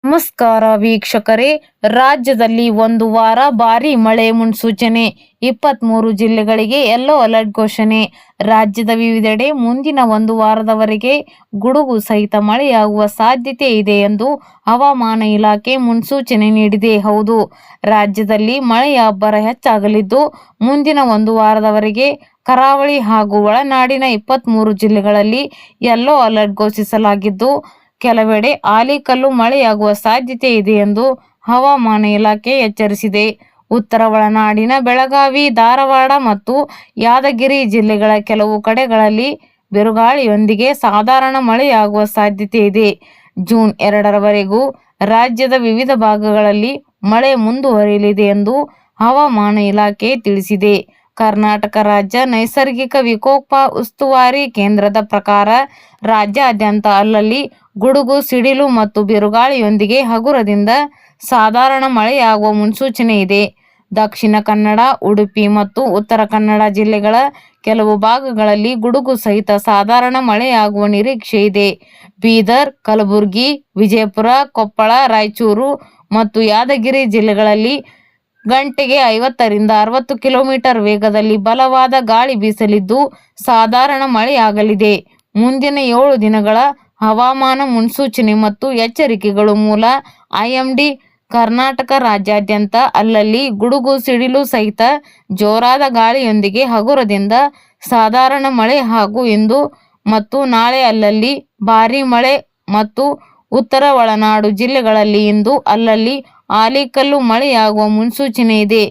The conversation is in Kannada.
ನಮಸ್ಕಾರ ವೀಕ್ಷಕರೇ, ರಾಜ್ಯದಲ್ಲಿ ಒಂದು ವಾರ ಭಾರೀ ಮಳೆ ಮುನ್ಸೂಚನೆ. 23 ಜಿಲ್ಲೆಗಳಿಗೆ ಯೆಲ್ಲೋ ಅಲರ್ಟ್ ಘೋಷಣೆ. ರಾಜ್ಯದ ವಿವಿಧೆಡೆ ಮುಂದಿನ ಒಂದು ವಾರದವರೆಗೆ ಗುಡುಗು ಸಹಿತ ಮಳೆಯಾಗುವ ಸಾಧ್ಯತೆ ಇದೆ ಎಂದು ಹವಾಮಾನ ಇಲಾಖೆ ಮುನ್ಸೂಚನೆ ನೀಡಿದೆ. ಹೌದು, ರಾಜ್ಯದಲ್ಲಿ ಮಳೆಯ ಅಬ್ಬರ ಹೆಚ್ಚಾಗಲಿದ್ದು, ಮುಂದಿನ ಒಂದು ವಾರದವರೆಗೆ ಕರಾವಳಿ ಹಾಗೂ ಒಳನಾಡಿನ 23 ಜಿಲ್ಲೆಗಳಲ್ಲಿ ಯೆಲ್ಲೋ ಅಲರ್ಟ್ ಘೋಷಿಸಲಾಗಿದ್ದು, ಕೆಲವೆಡೆ ಆಲಿಕಲ್ಲು ಮಳೆಯಾಗುವ ಸಾಧ್ಯತೆ ಇದೆ ಎಂದು ಹವಾಮಾನ ಇಲಾಖೆ ಎಚ್ಚರಿಸಿದೆ. ಉತ್ತರ ಒಳನಾಡಿನ ಬೆಳಗಾವಿ, ಧಾರವಾಡ ಮತ್ತು ಯಾದಗಿರಿ ಜಿಲ್ಲೆಗಳ ಕೆಲವು ಕಡೆಗಳಲ್ಲಿ ಬಿರುಗಾಳಿಯೊಂದಿಗೆ ಸಾಧಾರಣ ಮಳೆಯಾಗುವ ಸಾಧ್ಯತೆ ಇದೆ. ಜೂನ್ 2ರವರೆಗೂ ರಾಜ್ಯದ ವಿವಿಧ ಭಾಗಗಳಲ್ಲಿ ಮಳೆ ಮುಂದುವರಿಯಲಿದೆ ಎಂದು ಹವಾಮಾನ ಇಲಾಖೆ ತಿಳಿಸಿದೆ. ಕರ್ನಾಟಕ ರಾಜ್ಯ ನೈಸರ್ಗಿಕ ವಿಕೋಪ ಉಸ್ತುವಾರಿ ಕೇಂದ್ರದ ಪ್ರಕಾರ ರಾಜ್ಯಾದ್ಯಂತ ಅಲ್ಲಲ್ಲಿ ಗುಡುಗು, ಸಿಡಿಲು ಮತ್ತು ಬಿರುಗಾಳಿಯೊಂದಿಗೆ ಹಗುರದಿಂದ ಸಾಧಾರಣ ಮಳೆಯಾಗುವ ಮುನ್ಸೂಚನೆ ಇದೆ. ದಕ್ಷಿಣ ಕನ್ನಡ, ಉಡುಪಿ ಮತ್ತು ಉತ್ತರ ಕನ್ನಡ ಜಿಲ್ಲೆಗಳ ಕೆಲವು ಭಾಗಗಳಲ್ಲಿ ಗುಡುಗು ಸಹಿತ ಸಾಧಾರಣ ಮಳೆಯಾಗುವ ನಿರೀಕ್ಷೆ ಇದೆ. ಬೀದರ್, ಕಲಬುರಗಿ, ವಿಜಯಪುರ, ಕೊಪ್ಪಳ, ರಾಯಚೂರು ಮತ್ತು ಯಾದಗಿರಿ ಜಿಲ್ಲೆಗಳಲ್ಲಿ ಗಂಟೆಗೆ 50ರಿಂದ 60 ಕಿಲೋಮೀಟರ್ ವೇಗದಲ್ಲಿ ಬಲವಾದ ಗಾಳಿ ಬೀಸಲಿದ್ದು, ಸಾಧಾರಣ ಮಳೆಯಾಗಲಿದೆ. ಮುಂದಿನ 7 ದಿನಗಳ ಹವಾಮಾನ ಮುನ್ಸೂಚನೆ ಮತ್ತು ಎಚ್ಚರಿಕೆಗಳು ಮೂಲ ಐಎಂಡಿ. ಕರ್ನಾಟಕ ರಾಜ್ಯಾದ್ಯಂತ ಅಲ್ಲಲ್ಲಿ ಗುಡುಗು, ಸಿಡಿಲು ಸಹಿತ ಜೋರಾದ ಗಾಳಿಯೊಂದಿಗೆ ಹಗುರದಿಂದ ಸಾಧಾರಣ ಮಳೆ ಹಾಗೂ ಇಂದು ಮತ್ತು ನಾಳೆ ಅಲ್ಲಲ್ಲಿ ಭಾರೀ ಮಳೆ ಮತ್ತು ಉತ್ತರ ಒಳನಾಡು ಜಿಲ್ಲೆಗಳಲ್ಲಿ ಇಂದು ಅಲ್ಲಲ್ಲಿ ಆಲಿಕಲ್ಲು ಮಳೆಯಾಗುವ ಮುನ್ಸೂಚನೆ ಇದೆ.